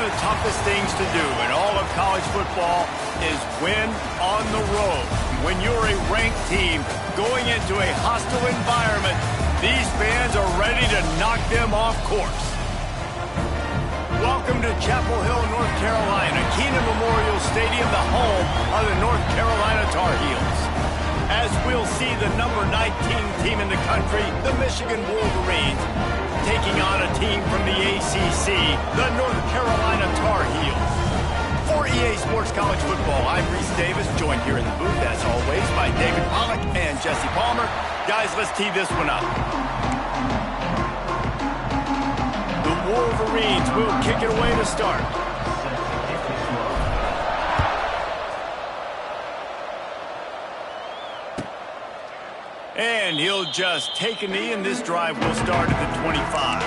the toughest things to do in all of college football is win on the road. When you're a ranked team going into a hostile environment, these fans are ready to knock them off course. Welcome to Chapel Hill, North Carolina, Keenan Memorial Stadium, the home of the North Carolina Tar Heels. As we'll see the number 19 team in the country, the Michigan Wolverines, taking on a team from the ACC, the North Carolina Tar Heels. For EA Sports College Football, I'm Reese Davis, joined here in the booth, as always, by David Pollack and Jesse Palmer. Guys, let's tee this one up. The Wolverines will kick it away to start. And he'll just take a knee, and this drive will start at the 25.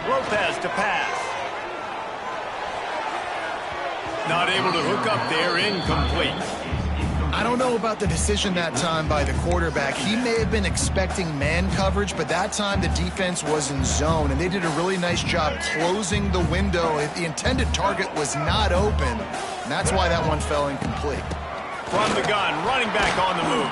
Lopez to pass. Not able to hook up there, incomplete. I don't know about the decision that time by the quarterback. He may have been expecting man coverage, but that time the defense was in zone, and they did a really nice job closing the window if the intended target was not open, and that's why that one fell incomplete. From the gun, running back on the move.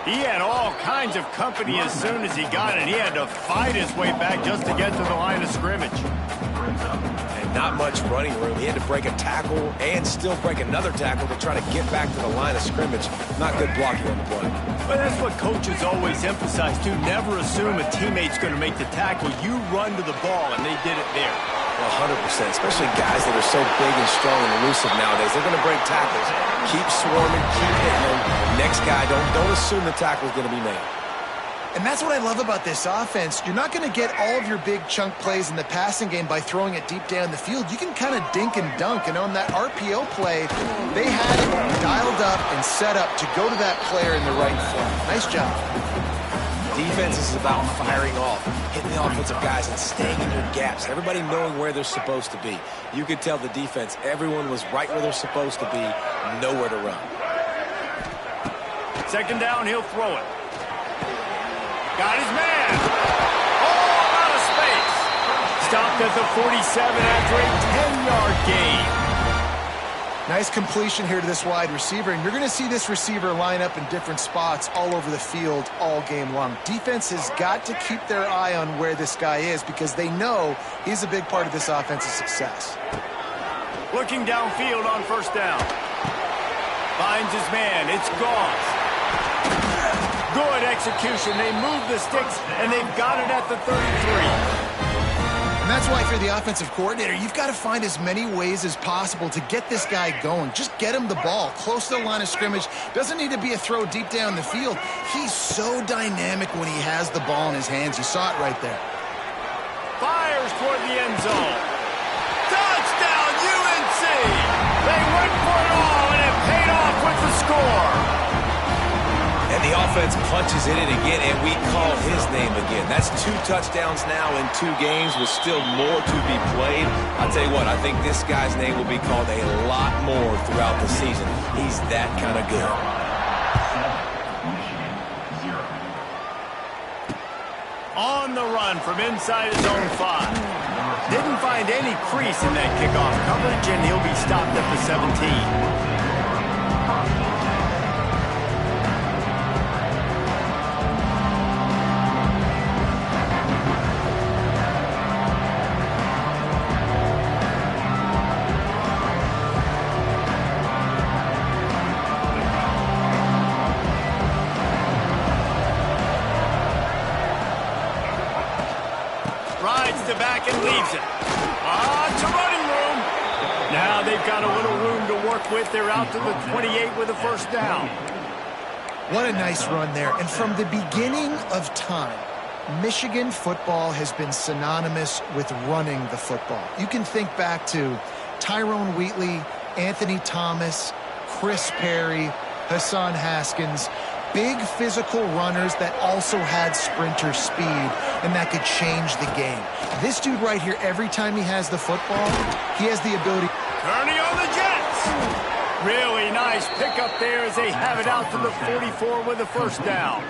He had all kinds of company as soon as he got it. He had to fight his way back just to get to the line of scrimmage. And not much running room. He had to break a tackle and still break another tackle to try to get back to the line of scrimmage. Not good blocking on the play. But that's what coaches always emphasize, too. Never assume a teammate's going to make the tackle. You run to the ball, and they did it there. 100%, especially guys that are so big and strong and elusive nowadays. They're going to break tackles. Keep swarming, keep hitting them. Next guy, don't assume the tackle's going to be made. And that's what I love about this offense. You're not going to get all of your big chunk plays in the passing game by throwing it deep down the field. You can kind of dink and dunk. And on that RPO play, they had it dialed up and set up to go to that player in the right foot. Nice job. Defense is about firing off, hitting the offensive guys and staying in your gaps. Everybody knowing where they're supposed to be. You could tell the defense, everyone was right where they're supposed to be, nowhere to run. Second down, he'll throw it. Got his man. All out of space. Stopped at the 47 after a 10-yard gain. Nice completion here to this wide receiver, and you're going to see this receiver line up in different spots all over the field all game long. Defense has got to keep their eye on where this guy is because they know he's a big part of this offense's success. Looking downfield on first down. Finds his man. It's Goss. Good execution. They move the sticks, and they've got it at the 33. And that's why if you're the offensive coordinator, you've got to find as many ways as possible to get this guy going. Just get him the ball close to the line of scrimmage. Doesn't need to be a throw deep down the field. He's so dynamic when he has the ball in his hands. You saw it right there. Fires toward the end zone. Touchdown, UNC! They went for it all, and it paid off with the score. And the offense punches it in again, and we call his name again. That's 2 touchdowns now in 2 games with still more to be played. I'll tell you what, I think this guy's name will be called a lot more throughout the season. He's that kind of good. On the run from inside his own 5. Didn't find any crease in that kickoff coverage, and he'll be stopped at the 17. Rides the back and leaves it. To running room. Now they've got a little room to work with. They're out to the 28 with a first down. What a nice run there. And from the beginning of time, Michigan football has been synonymous with running the football. You can think back to Tyrone Wheatley, Anthony Thomas, Chris Perry, Hassan Haskins. Big physical runners that also had sprinter speed, and that could change the game. This dude right here, every time he has the football, he has the ability. Kearney on the Jets. Really nice pickup there as they have it out to the 44 with a first down.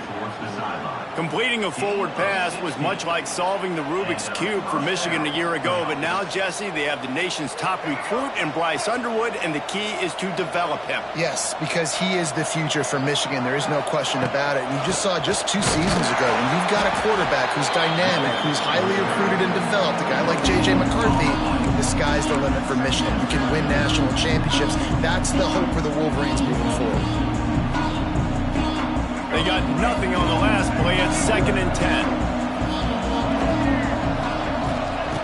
Completing a forward pass was much like solving the Rubik's Cube for Michigan a year ago, but now, Jesse, they have the nation's top recruit in Bryce Underwood, and the key is to develop him. Yes, because he is the future for Michigan. There is no question about it. And you just saw just 2 seasons ago, when you've got a quarterback who's dynamic, who's highly recruited and developed, a guy like J.J. McCarthy, the sky's the limit for Michigan. You can win national championships. That's the hope for the Wolverines moving forward. They got nothing on the last play at 2nd and 10.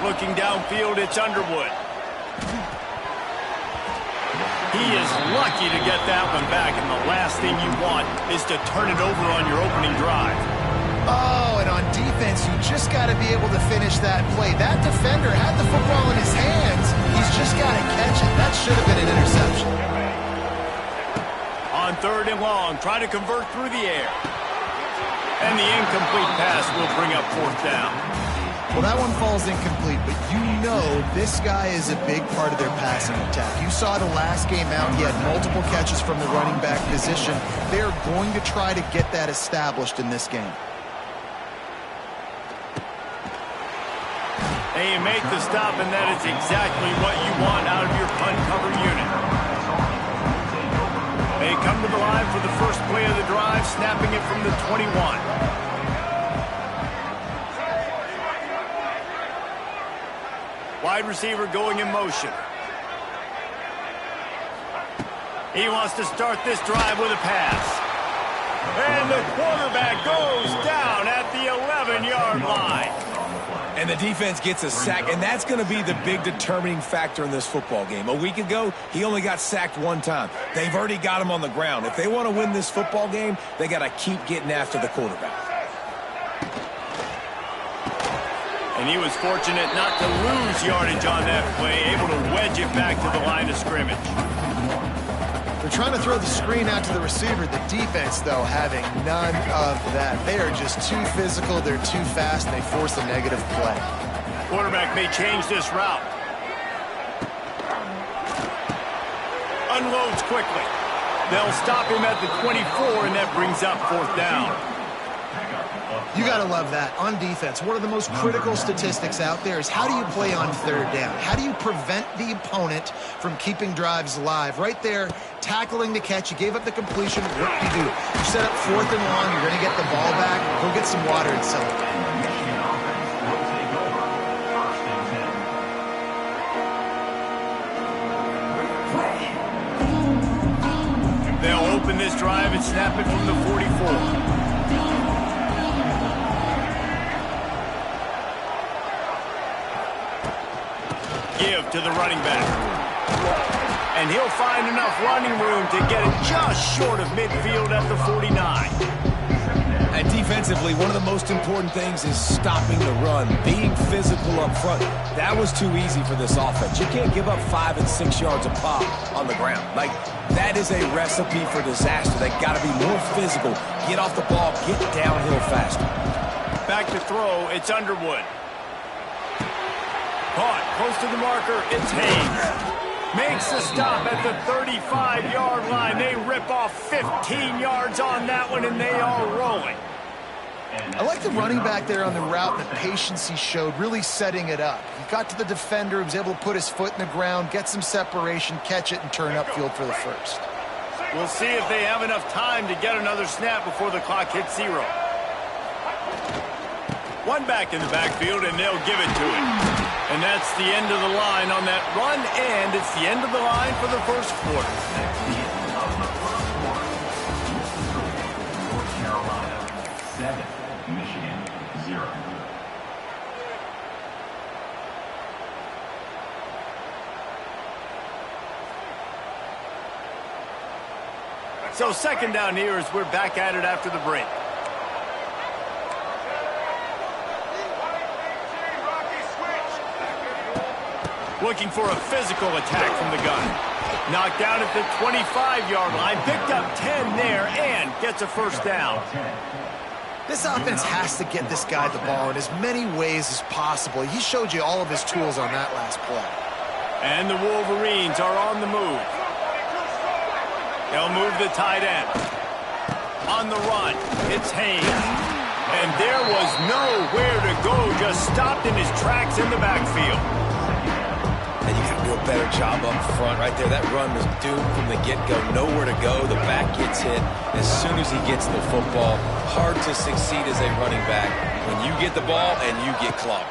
Looking downfield, it's Underwood. He is lucky to get that one back, and the last thing you want is to turn it over on your opening drive. Oh, and on defense, you just got to be able to finish that play. That defender had the football in his hands. He's just got to catch it. That should have been an interception. On 3rd and long, try to convert through the air. And the incomplete pass will bring up 4th down. Well, that one falls incomplete, but you know this guy is a big part of their passing attack. You saw the last game out. He had multiple catches from the running back position. They're going to try to get that established in this game. And you make the stop, and that is exactly what you want out of your punt cover unit. They come to the line for the first play of the drive, snapping it from the 21. Wide receiver going in motion. He wants to start this drive with a pass. And the quarterback goes down at the 11-yard line. And the defense gets a sack, and that's going to be the big determining factor in this football game. A week ago, he only got sacked 1 time. They've already got him on the ground. If they want to win this football game, they got to keep getting after the quarterback. And he was fortunate not to lose yardage on that play, able to wedge it back to the line of scrimmage. They're trying to throw the screen out to the receiver. The defense, though, having none of that. They are just too physical. They're too fast. And they force a negative play. Quarterback may change this route. Unloads quickly. They'll stop him at the 24, and that brings up 4th down. You got to love that. On defense, one of the most critical statistics out there is how do you play on 3rd down? How do you prevent the opponent from keeping drives alive? Right there, tackling the catch. You gave up the completion. What do? You set up 4th and long. You're going to get the ball back. Go get some water and celebrate. They'll open this drive and snap it from the 44. Give to the running back. And he'll find enough running room to get it just short of midfield at the 49. And defensively, one of the most important things is stopping the run, being physical up front. That was too easy for this offense. You can't give up 5 and 6 yards a pop on the ground. Like, that is a recipe for disaster. They got to be more physical, get off the ball, get downhill faster. Back to throw, it's Underwood. Caught, close to the marker, it's Hayes. Makes the stop at the 35-yard line. They rip off 15 yards on that one, and they are rolling. I like the running back there on the route and the patience he showed, really setting it up. He got to the defender, he was able to put his foot in the ground, get some separation, catch it, and turn upfield for the first. We'll see if they have enough time to get another snap before the clock hits 0. One back in the backfield, and they'll give it to him. And that's the end of the line on that run, and it's the end of the line for the first quarter. North Carolina 7, Michigan 0. So 2nd down here as we're back at it after the break. Looking for a physical attack from the gun. Knocked down at the 25-yard line. Picked up 10 there and gets a first down. This offense has to get this guy the ball in as many ways as possible. He showed you all of his tools on that last play. And the Wolverines are on the move. They'll move the tight end. On the run, it's Haynes. And there was nowhere to go, just stopped in his tracks in the backfield. And you got to do a better job up front right there. That run was doomed from the get-go. Nowhere to go. The back gets hit as soon as he gets the football. Hard to succeed as a running back when you get the ball and you get clobbered.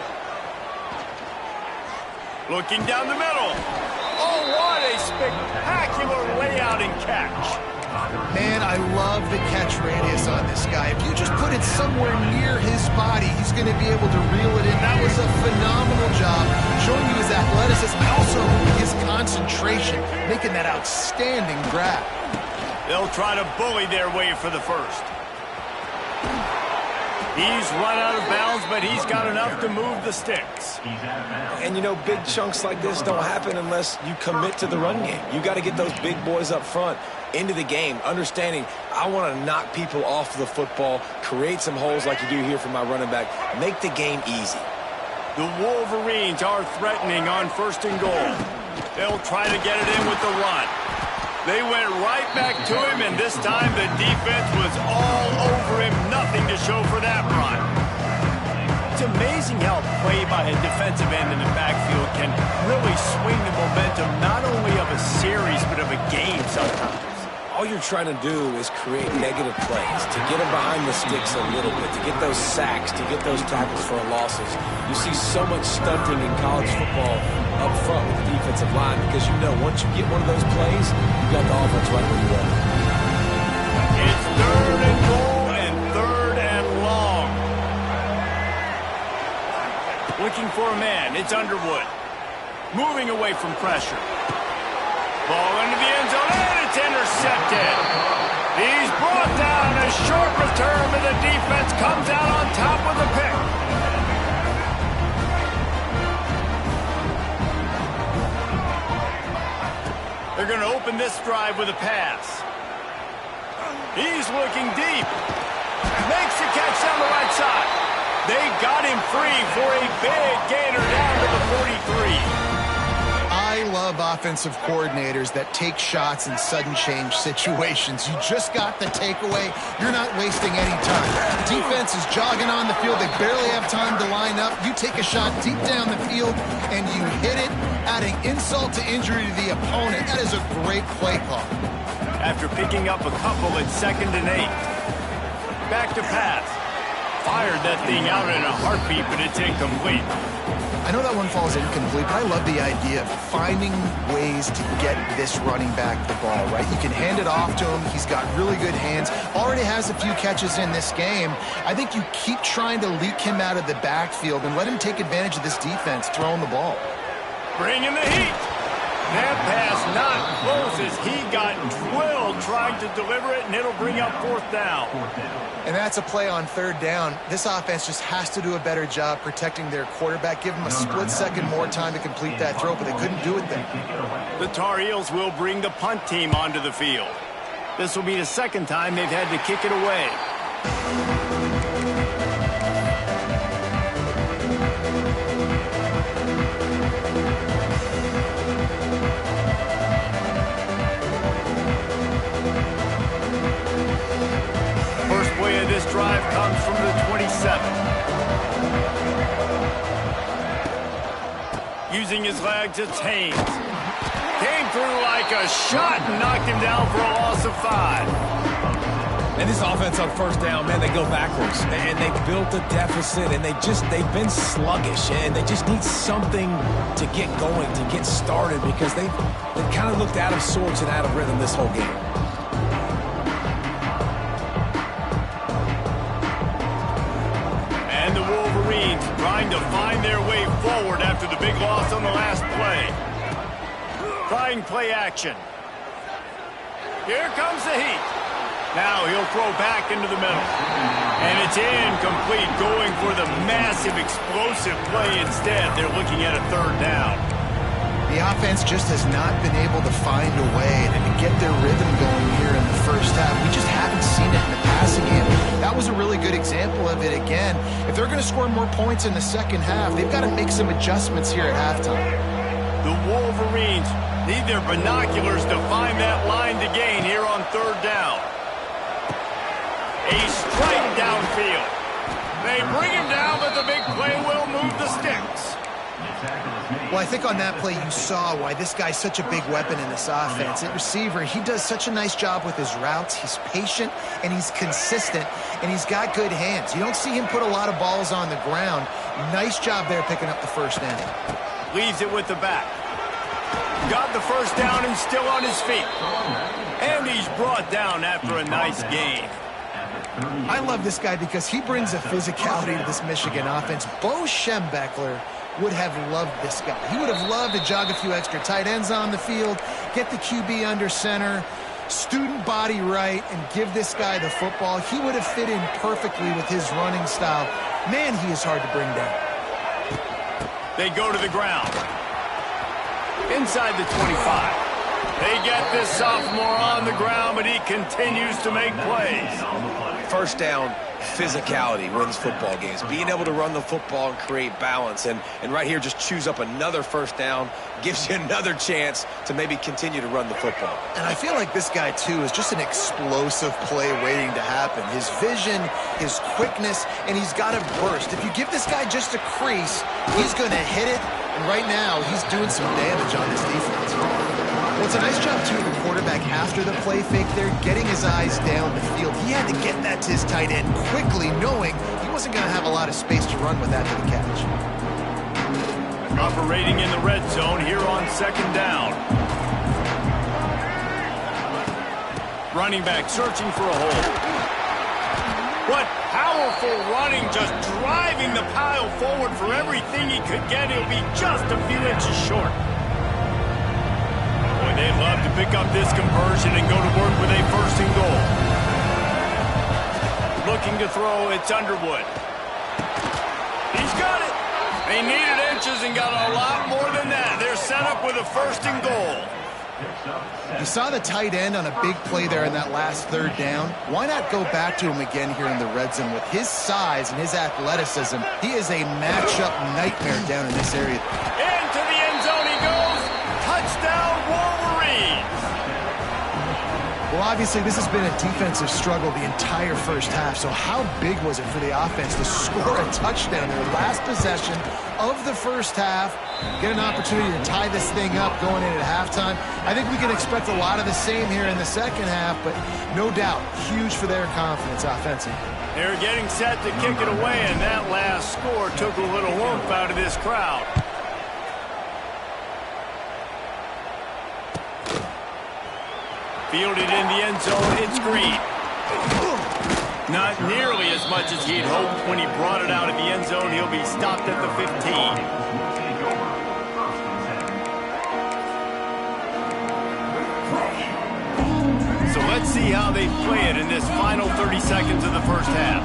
Looking down the middle. Oh, what a spectacular layout and catch. Man, I love the catch radius on this guy. If you just put it somewhere near his body, he's going to be able to reel it in. That was a phenomenal job, showing you his athleticism, and also his concentration, making that outstanding grab. They'll try to bully their way for the first. He's run out of bounds, but he's got enough to move the sticks. And, you know, big chunks like this don't happen unless you commit to the run game. You got to get those big boys up front into the game, understanding I want to knock people off the football, create some holes like you do here for my running back, make the game easy. The Wolverines are threatening on 1st and goal. They'll try to get it in with the run. They went right back to him, and this time the defense was all over him. Nothing to show for that run. It's amazing how play by a defensive end in the backfield can really swing the momentum not only of a series but of a game sometimes. All you're trying to do is create negative plays, to get them behind the sticks a little bit, to get those sacks, to get those tackles for losses. You see so much stunting in college football up front with the defensive line because you know once you get one of those plays, you got the offense right where you want it. It's 3rd and goal and 3rd and long. Looking for a man. It's Underwood. Moving away from pressure. Ball into the end zone, and it's intercepted. He's brought down. A short return, and the defense comes out on top with a pick. They're going to open this drive with a pass. He's looking deep. Makes the catch down the right side. They got him free for a big gainer down to the 43. I love offensive coordinators that take shots in sudden change situations. You just got the takeaway. You're not wasting any time. The defense is jogging on the field. They barely have time to line up. You take a shot deep down the field, and you hit it, adding insult to injury to the opponent. That is a great play call. After picking up a couple at 2nd and 8. Back to pass. Fired that thing out in a heartbeat, but it's incomplete. I know that one falls incomplete, but I love the idea of finding ways to get this running back the ball, right? You can hand it off to him. He's got really good hands. Already has a few catches in this game. I think you keep trying to leak him out of the backfield and let him take advantage of this defense throwing the ball. Bring in the heat. That pass not close as he got drilled trying to deliver it, and it'll bring up 4th down. And that's a play on 3rd down. This offense just has to do a better job protecting their quarterback. Give him a split second more time to complete that throw, but they couldn't do it then. The Tar Heels will bring the punt team onto the field. This will be the 2nd time they've had to kick it away. This drive comes from the 27. Using his legs, it's Haynes. Came through like a shot and knocked him down for a loss of 5. And this offense on 1st down, man, they go backwards. And they built a deficit, and they've been sluggish. And they just need something to get going, to get started, because they've kind of looked out of sorts and out of rhythm this whole game. Trying to find their way forward after the big loss on the last play. Trying play action. Here comes the heat. Now he'll throw back into the middle. And it's incomplete, going for the massive explosive play instead. They're looking at a 3rd down. The offense just has not been able to find a way to get their rhythm going here in the 1st half. We just haven't seen it in the passing game. That was a really good example of it again. If they're going to score more points in the 2nd half, they've got to make some adjustments here at halftime. The Wolverines Need their binoculars to find that line to gain here on third down. A strike downfield. They bring him down, but the big play will move the sticks. Well, I think on that play you saw why this guy's such a big weapon in this offense. At receiver, he does such a nice job with his routes. He's patient, and he's consistent, and he's got good hands. You don't see him put a lot of balls on the ground. Nice job there picking up the first down. Leaves it with the back. Got the first down and still on his feet. And he's brought down after a nice gain. I love this guy because he brings a physicality to this Michigan offense. Bo Schembechler would have loved this guy. He would have loved to jog a few extra tight ends on the field, get the QB under center, student body right, and give this guy the football. He would have fit in perfectly with his running style. Man, he is hard to bring down. They go to the ground. Inside the 25. They get this sophomore on the ground, but he continues to make plays. First down, physicality wins football games. Being able to run the football and create balance. And right here, just choose up another first down, gives you another chance to maybe continue to run the football. And I feel like this guy, too, is just an explosive play waiting to happen. His vision, his quickness, and he's got a burst. If you give this guy just a crease, he's going to hit it. And right now, he's doing some damage on this defense. Well, it's a nice job, too, of the quarterback after the play fake there, getting his eyes down the field. He had to get that to his tight end quickly, knowing he wasn't going to have a lot of space to run with that to the catch. Operating in the red zone here on second down. Running back searching for a hole. What powerful running, just driving the pile forward for everything he could get. He'll be just a few inches short. They'd love to pick up this conversion and go to work with a first and goal. Looking to throw, it's Underwood. He's got it. They needed inches and got a lot more than that. They're set up with a first and goal. You saw the tight end on a big play there in that last third down. Why not go back to him again here in the red zone? With his size and his athleticism, he is a matchup nightmare down in this area. Into the end zone he goes. Touchdown, Wolverines. Well, obviously, this has been a defensive struggle the entire first half, so how big was it for the offense to score a touchdown their last possession of the first half, get an opportunity to tie this thing up going in at halftime? I think we can expect a lot of the same here in the second half, but no doubt, huge for their confidence offensively. They're getting set to kick it away, and that last score took a little oomph out of this crowd. Fielded in the end zone, it's Green. Not nearly as much as he'd hoped. When he brought it out of the end zone, he'll be stopped at the 15. So let's see how they play it in this final 30 seconds of the first half.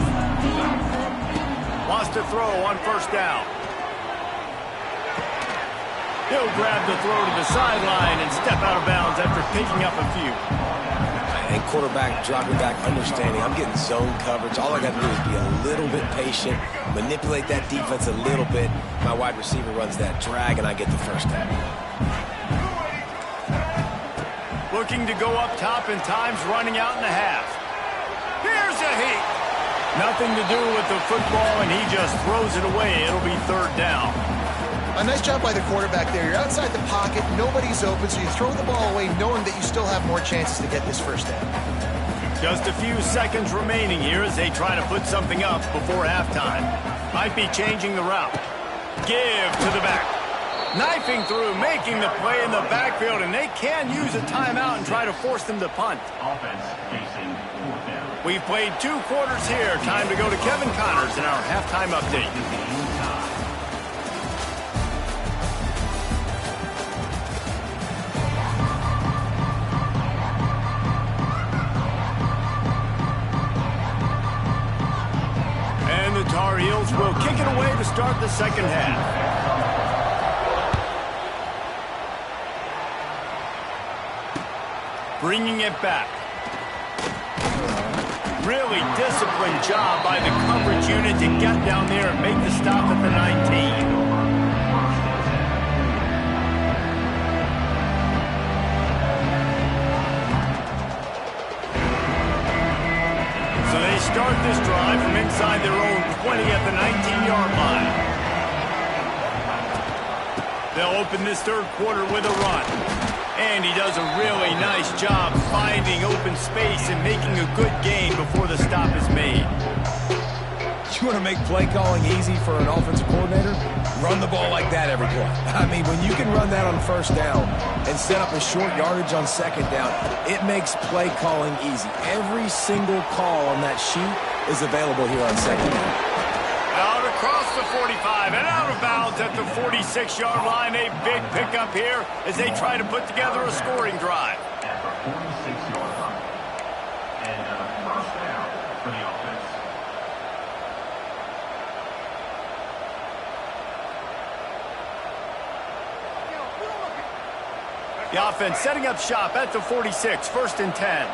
Wants to throw on first down. He'll grab the throw to the sideline and step out of bounds after picking up a few. And quarterback dropping back, understanding I'm getting zone coverage. All I got to do is be a little bit patient, manipulate that defense a little bit. My wide receiver runs that drag, and I get the first down. Looking to go up top, and time's running out in the half. Here's a heat. Nothing to do with the football, and he just throws it away. It'll be third down. A nice job by the quarterback there. You're outside the pocket, nobody's open, so you throw the ball away knowing that you still have more chances to get this first down. Just a few seconds remaining here as they try to put something up before halftime. Might be changing the route. Give to the back. Knifing through, making the play in the backfield, and they can use a timeout and try to force them to punt. Offense facing fourth down. We've played 2 quarters here. Time to go to Kevin Connors in our halftime update. And the Tar Heels will kick it away to start the second half. Bringing it back. Really disciplined job by the coverage unit to get down there and make the stop at the 19. So they start this drive from inside their own 20 at the 19-yard line. They'll open this third quarter with a run. And he does a really nice job finding open space and making a good gain before the stop is made. You want to make play calling easy for an offensive coordinator? Run the ball like that every play. I mean, when you can run that on first down and set up a short yardage on second down, it makes play calling easy. Every single call on that sheet is available here on second down. Out across the 45 and out of bounds at the 46-yard line. A big pickup here as they try to put together a scoring drive. At the 46-yard line. And first down for the offense. The offense setting up shop at the 46, 1st and 10.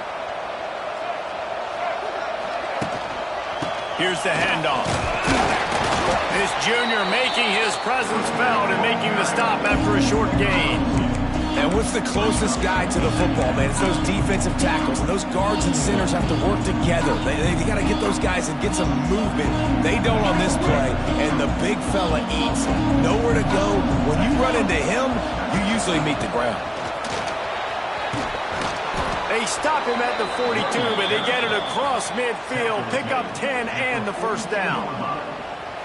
Here's the handoff. This junior making his presence felt and making the stop after a short gain. And what's the closest guy to the football, man? It's those defensive tackles, and those guards and centers have to work together. They got to get those guys and get some movement. They don't on this play, and the big fella eats. Nowhere to go. When you run into him, you usually meet the ground. They stop him at the 42, but they get it across midfield. Pick up 10 and the first down.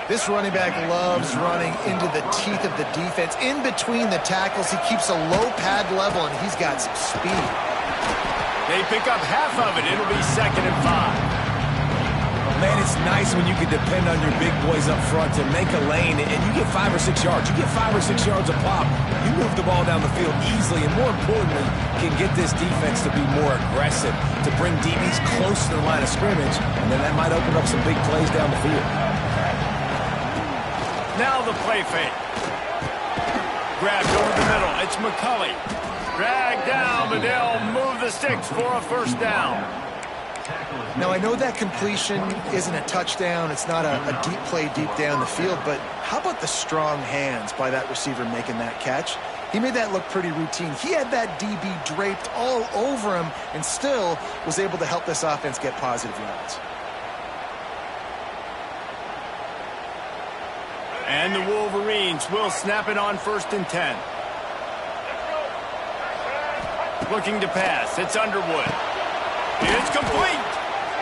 This running back loves running into the teeth of the defense. In between the tackles, he keeps a low pad level, and he's got some speed. They pick up half of it. It'll be 2nd and 5. Man, it's nice when you can depend on your big boys up front to make a lane, and you get 5 or 6 yards. You get 5 or 6 yards a pop. You move the ball down the field easily, and more importantly, can get this defense to be more aggressive, to bring DBs close to the line of scrimmage, and then that might open up some big plays down the field. Now the play fake. Grabbed over the middle. It's McCulley. Dragged down, but they'll move the sticks for a first down. Now, I know that completion isn't a touchdown. It's not a deep play deep down the field, but how about the strong hands by that receiver making that catch? He made that look pretty routine. He had that DB draped all over him and still was able to help this offense get positive yards. And the Wolverines will snap it on 1st and 10. Looking to pass. It's Underwood. It's complete.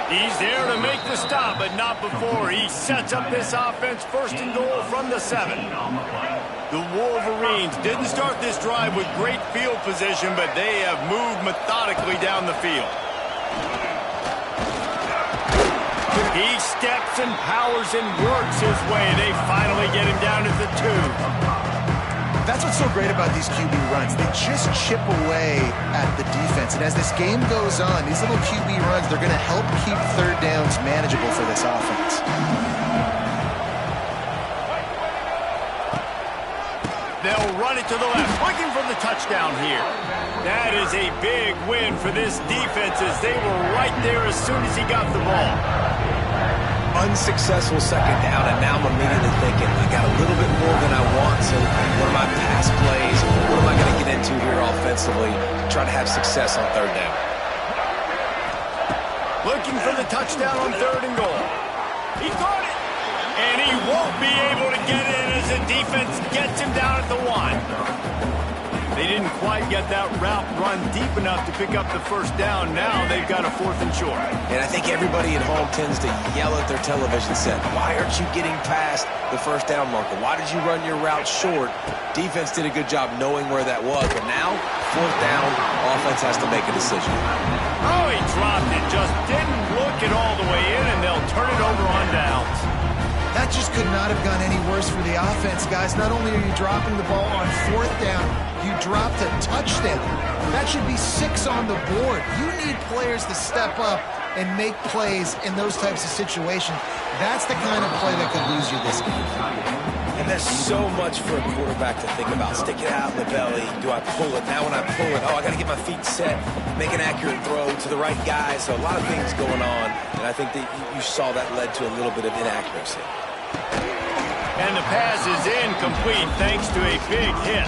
He's there to make the stop, but not before. He sets up this offense 1st and goal from the 7. The Wolverines didn't start this drive with great field position, but they have moved methodically down the field. He steps and powers and works his way. They finally get him down at the 2. That's what's so great about these QB runs. They just chip away at the defense. And as this game goes on, these little QB runs, they're going to help keep third downs manageable for this offense. They'll run it to the left, looking for the touchdown here. That is a big win for this defense as they were right there as soon as he got the ball. Unsuccessful second down, and now I'm immediately thinking, I got a little bit more than I want, so what are my pass plays? What am I going to get into here offensively to try to have success on third down? Looking for the touchdown on 3rd and goal. He caught it, and he won't be able to get it as the defense gets him down at the 1. They didn't quite get that route run deep enough to pick up the first down. Now they've got a 4th and short. And I think everybody at home tends to yell at their television set, why aren't you getting past the first down marker? Why did you run your route short? Defense did a good job knowing where that was, but now, 4th down, offense has to make a decision. Oh, he dropped it. Just didn't look it all the way in, and they'll turn it over on downs. That just could not have gone any worse for the offense, guys. Not only are you dropping the ball on 4th down, you dropped a touchdown. That should be 6 on the board. You need players to step up and make plays in those types of situations. That's the kind of play that could lose you this game. And there's so much for a quarterback to think about. Stick it out in the belly. Do I pull it? Now when I pull it, I got to get my feet set, make an accurate throw to the right guy. So a lot of things going on, and I think that you saw that led to a little bit of inaccuracy. And the pass is incomplete thanks to a big hit.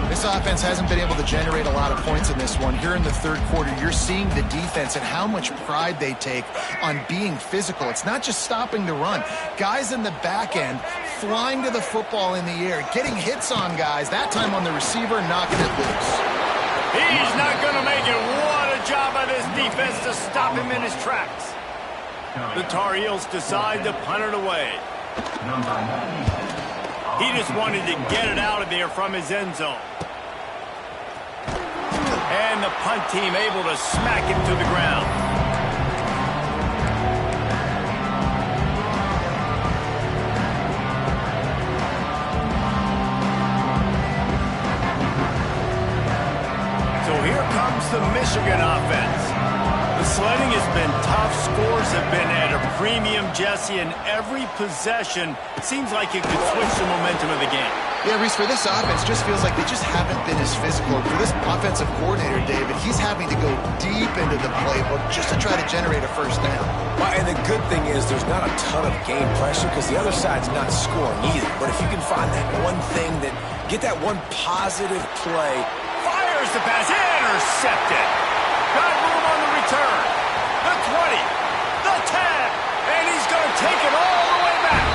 This offense hasn't been able to generate a lot of points in this one. Here in the third quarter, you're seeing the defense and how much pride they take on being physical. It's not just stopping the run. Guys in the back end flying to the football in the air, getting hits on guys, that time on the receiver, knocking it loose. He's not going to make it. What a job by this defense to stop him in his tracks. The Tar Heels decide to punt it away. He just wanted to get it out of there from his end zone. And the punt team able to smack him to the ground. So here comes the Michigan offense. The sledding has been tough. Scores have been at a premium, Jesse, and every possession seems like it could switch the momentum of the game. Yeah, Reese, for this offense, just feels like they just haven't been as physical. For this offensive coordinator, David, he's having to go deep into the playbook just to try to generate a first down. Well, and the good thing is there's not a ton of game pressure because the other side's not scoring either. But if you can find that one thing, that get that one positive play. Fires the pass, intercepted. Got room on the return. The 20, the 10, and he's going to take it all the way back.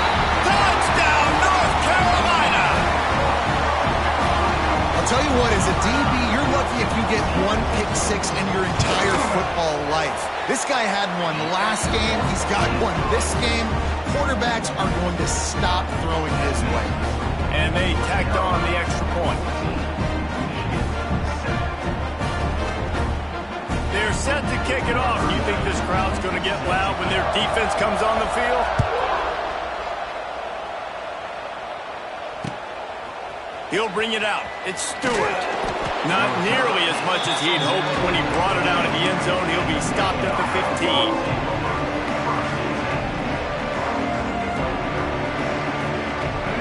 Touchdown, North Carolina. I'll tell you what, as a DB, you're lucky if you get one pick six in your entire football life. This guy had one last game. He's got one this game. Quarterbacks are going to stop throwing his way. And they tacked on the extra point. They're set to kick it off. Do you think this crowd's going to get loud when their defense comes on the field? He'll bring it out. It's Stewart. Not nearly as much as he'd hoped when he brought it out of the end zone. He'll be stopped at the 15.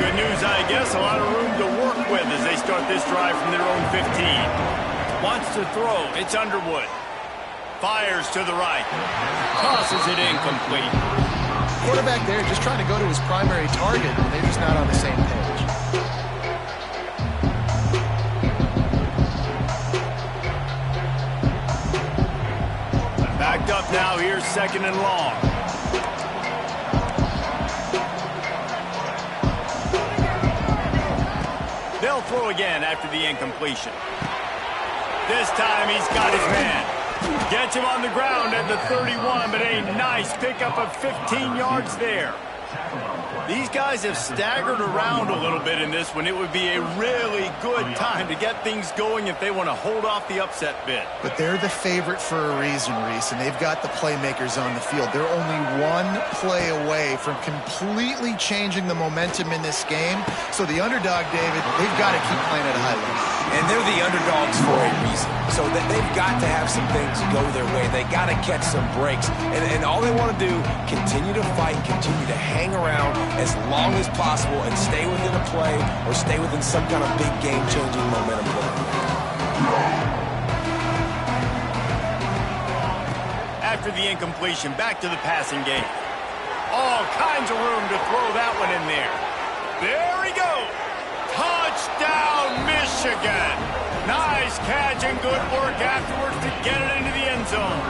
Good news, I guess. A lot of room to work with as they start this drive from their own 15. Wants to throw. It's Underwood. Fires to the right. Tosses it incomplete. Quarterback there just trying to go to his primary target, and they're just not on the same page. Backed up now. Here's second and long. They'll throw again after the incompletion. This time he's got his man. Gets him on the ground at the 31, but a nice pickup of 15 yards there. These guys have staggered around a little bit in this one. It would be a really good time to get things going if they want to hold off the upset bid. But they're the favorite for a reason, Reese, and they've got the playmakers on the field. They're only one play away from completely changing the momentum in this game. So the underdog, David, they've got to keep playing at a high level. And they're the underdogs for a reason. So that they've got to have some things go their way. They got to catch some breaks. And all they want to do, continue to fight, continue to hang around as long as possible and stay within a play or stay within some kind of big game-changing momentum play. After the incompletion, back to the passing game. All kinds of room to throw that one in there. There he goes. Touchdown, Michigan. Nice catch and good work afterwards to get it into the end zone.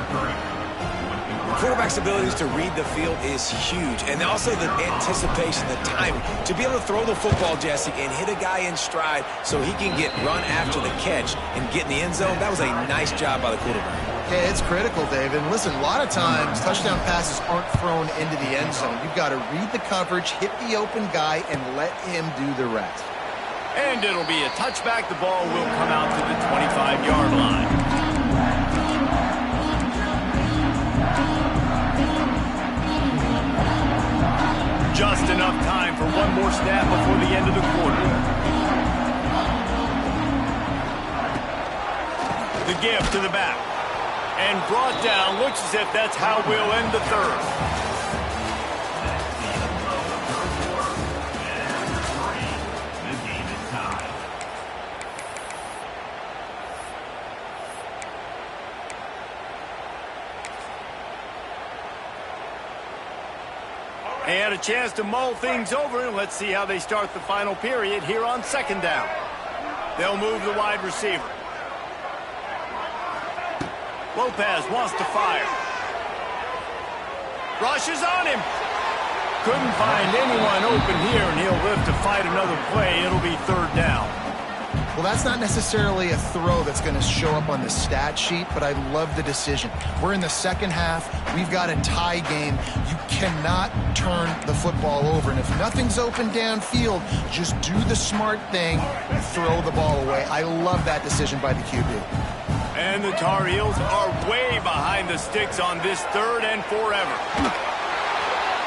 The quarterback's abilities to read the field is huge, and also the anticipation, the timing. To be able to throw the football, Jesse, and hit a guy in stride so he can get run after the catch and get in the end zone, that was a nice job by the quarterback. Yeah, it's critical, David. And listen, a lot of times touchdown passes aren't thrown into the end zone. You've got to read the coverage, hit the open guy, and let him do the rest. And it'll be a touchback. The ball will come out to the 25-yard line. Just enough time for one more snap before the end of the quarter. The give to the back. And brought down. Looks as if that's how we'll end the third. And a chance to mull things over. Let's see how they start the final period here on second down. They'll move the wide receiver. Lopez wants to fire. Rushes on him. Couldn't find anyone open here, and he'll live to fight another play. It'll be third down. Well, that's not necessarily a throw that's going to show up on the stat sheet, but I love the decision. We're in the second half. We've got a tie game. You cannot turn the football over. And if nothing's open downfield, just do the smart thing and throw the ball away. I love that decision by the QB. And the Tar Heels are way behind the sticks on this third and forever.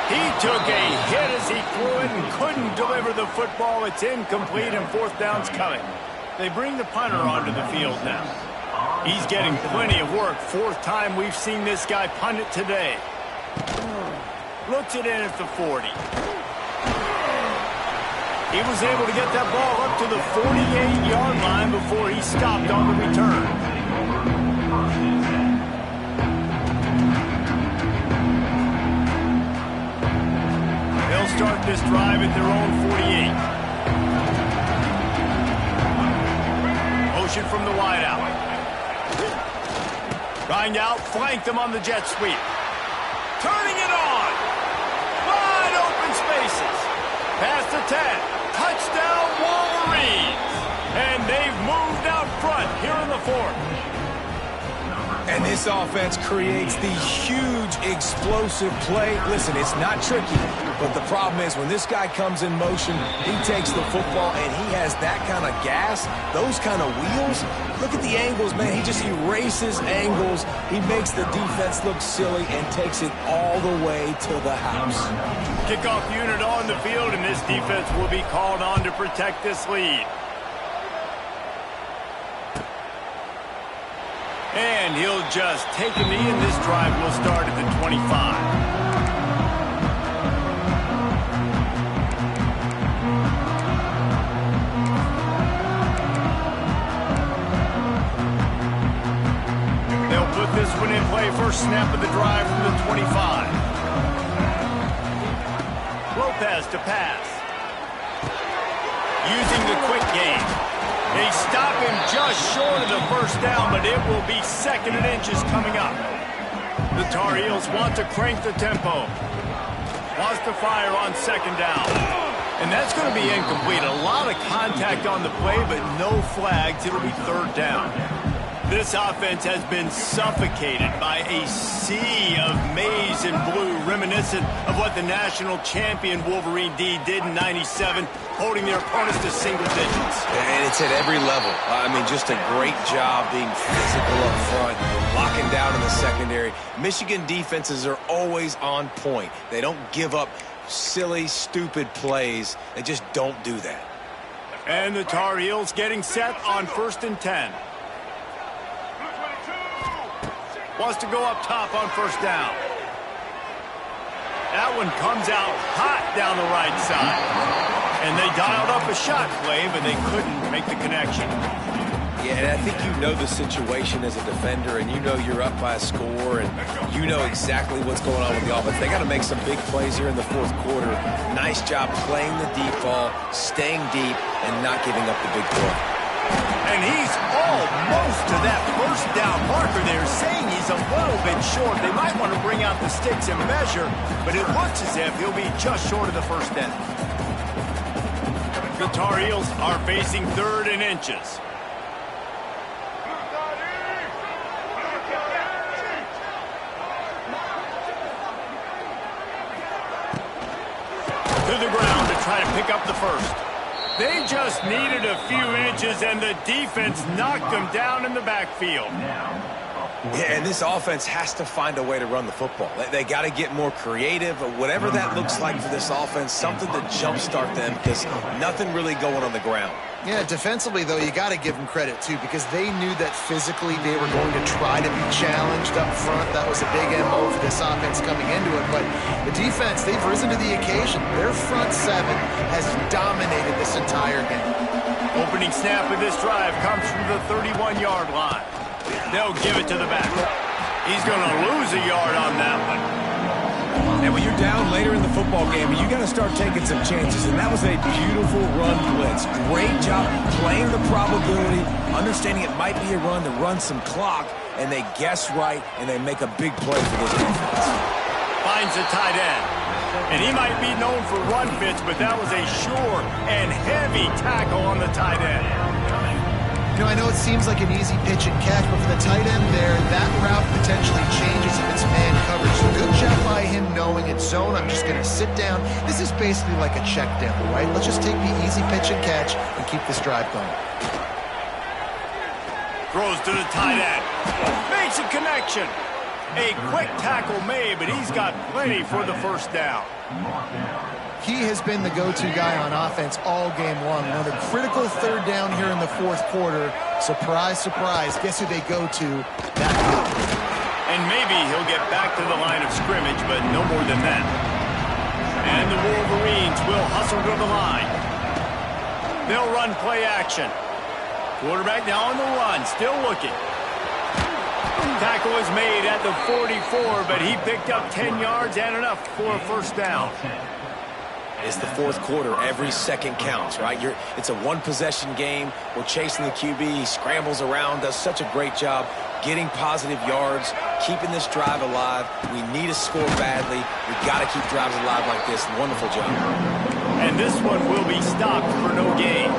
He took a hit as he threw it and couldn't deliver the football. It's incomplete and fourth down's coming. They bring the punter onto the field now. He's getting plenty of work. Fourth time we've seen this guy punt it today. Looks it in at the 40. He was able to get that ball up to the 48-yard line before he stopped on the return. They'll start this drive at their own 48. Motion from the wideout. Grind out, flanked them on the jet sweep. Turning it on. Wide open spaces. Past the 10. Touchdown Wolverines. And they've moved out front here in the fourth. And this offense creates the huge explosive play. Listen, it's not tricky, but the problem is when this guy comes in motion, he takes the football and he has that kind of gas, those kind of wheels. Look at the angles, man. He just erases angles. He makes the defense look silly and takes it all the way to the house. Kickoff unit on the field, and this defense will be called on to protect this lead. And he'll just take a knee, and this drive will start at the 25. They'll put this one in play. First snap of the drive from the 25. Lopez to pass. Using the quick game. They stop him just short of the first down, but it will be second and inches coming up. The Tar Heels want to crank the tempo. Wants to fire on second down. And that's going to be incomplete. A lot of contact on the play, but no flags. It'll be third down. This offense has been suffocated by a sea of maize and blue, reminiscent of what the national champion Wolverine D did in '97, holding their opponents to single digits. And it's at every level. I mean, just a great job being physical up front, locking down in the secondary. Michigan defenses are always on point. They don't give up silly, stupid plays. They just don't do that. And the Tar Heels getting set on 1st and 10. Wants to go up top on first down. That one comes out hot down the right side. And they dialed up a shot play, but they couldn't make the connection. Yeah, and I think you know the situation as a defender, and you know you're up by a score, and you know exactly what's going on with the offense. They got to make some big plays here in the fourth quarter. Nice job playing the deep ball, staying deep, and not giving up the big play. And he's almost to that first down marker there, saying he's a little bit short. They might want to bring out the sticks and measure, but it looks as if he'll be just short of the first down. The Tar Heels are facing third and inches. To the ground to try to pick up the first. They just needed a few inches, and the defense knocked them down in the backfield. Yeah, and this offense has to find a way to run the football. They got to get more creative, whatever that looks like for this offense, something to jumpstart them, because nothing really going on the ground. Yeah, defensively, though, you got to give them credit, too, because they knew that physically they were going to try to be challenged up front. That was a big MO for this offense coming into it. But the defense, they've risen to the occasion. Their front seven has dominated this entire game. Opening snap of this drive comes from the 31-yard line. They'll give it to the back. He's going to lose a yard on that one. And when you're down later in the football game, you got to start taking some chances. And that was a beautiful run blitz. Great job playing the probability, understanding it might be a run to run some clock, and they guess right, and they make a big play for this defense. Finds the tight end. And he might be known for run fits, but that was a sure and heavy tackle on the tight end. You know, I know it seems like an easy pitch and catch, but for the tight end there, that route potentially changes if it's man coverage. So good job by him knowing it's zone. I'm just going to sit down. This is basically like a check down, right? Let's just take the easy pitch and catch and keep this drive going. Throws to the tight end. Makes a connection. A quick tackle made, but he's got plenty for the first down. He has been the go-to guy on offense all game long. One of the critical third down here in the fourth quarter. Surprise, surprise. Guess who they go to? That guy. And maybe he'll get back to the line of scrimmage, but no more than that. And the Wolverines will hustle to the line. They'll run play action. Quarterback now on the run, still looking. Tackle is made at the 44, but he picked up 10 yards and enough for a first down. It's the fourth quarter. Every second counts, right? It's a one-possession game. We're chasing the QB. He scrambles around, does such a great job getting positive yards, keeping this drive alive. We need a score badly. We've got to keep drives alive like this. Wonderful job. And this one will be stopped for no gain.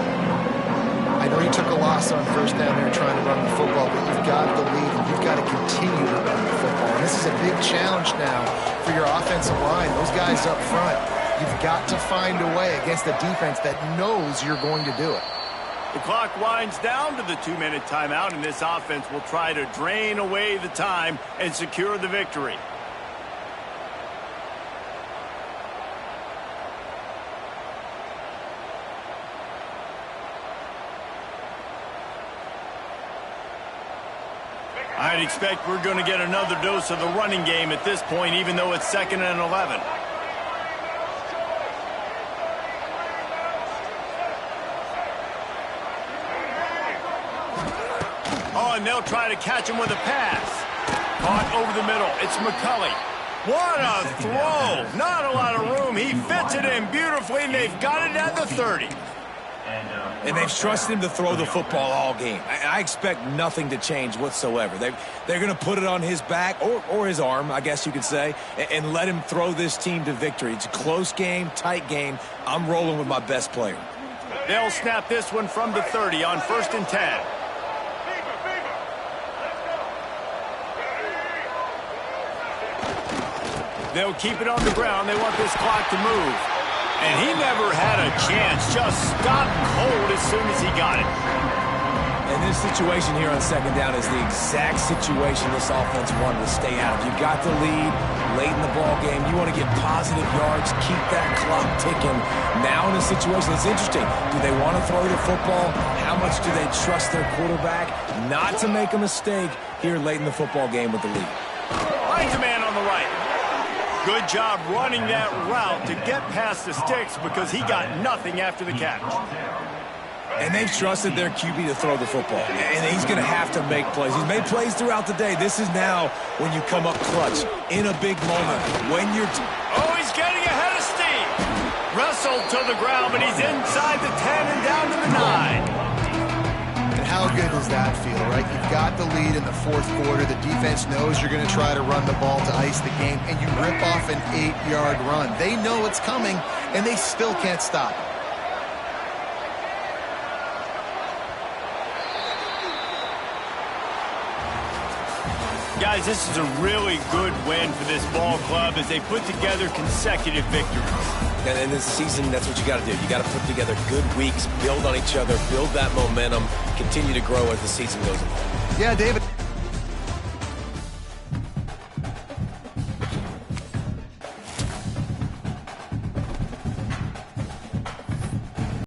I know you took a loss on first down there trying to run the football, but you've got the lead, and you've got to continue to run the football. And this is a big challenge now for your offensive line. Those guys up front, you've got to find a way against a defense that knows you're going to do it. The clock winds down to the 2-minute timeout, and this offense will try to drain away the time and secure the victory. I'd expect we're going to get another dose of the running game at this point, even though it's 2nd and 11. Oh, and they'll try to catch him with a pass. Caught over the middle. It's McCulley. What a throw. Not a lot of room. He fits it in beautifully, and they've got it at the 30. And they've trusted him to throw the football all game. I expect nothing to change whatsoever. They're going to put it on his back, or his arm, I guess you could say, and let him throw this team to victory. It's a close game, tight game. I'm rolling with my best player. They'll snap this one from the 30 on 1st and 10. They'll keep it on the ground. They want this clock to move. And he never had a chance. Just stopped cold as soon as he got it. And this situation here on 2nd down is the exact situation this offense wanted to stay out of. You got the lead late in the ball game. You want to get positive yards, keep that clock ticking. Now in a situation that's interesting. Do they want to throw the football? How much do they trust their quarterback not to make a mistake here late in the football game with the lead? Finds a man on the right. Good job running that route to get past the sticks because he got nothing after the catch. And they've trusted their QB to throw the football. And he's going to have to make plays. He's made plays throughout the day. This is now when you come up clutch in a big moment. When you're... Oh, he's getting ahead of steam. Wrestled to the ground, but he's inside the 10 and down to the 9. How good does that feel, right? You've got the lead in the fourth quarter. The defense knows you're going to try to run the ball to ice the game, and you rip off an 8-yard run. They know it's coming, and they still can't stop it. Guys, this is a really good win for this ball club as they put together consecutive victories. And in this season, that's what you got to do. You got to put together good weeks, build on each other, build that momentum, continue to grow as the season goes on. Yeah, David,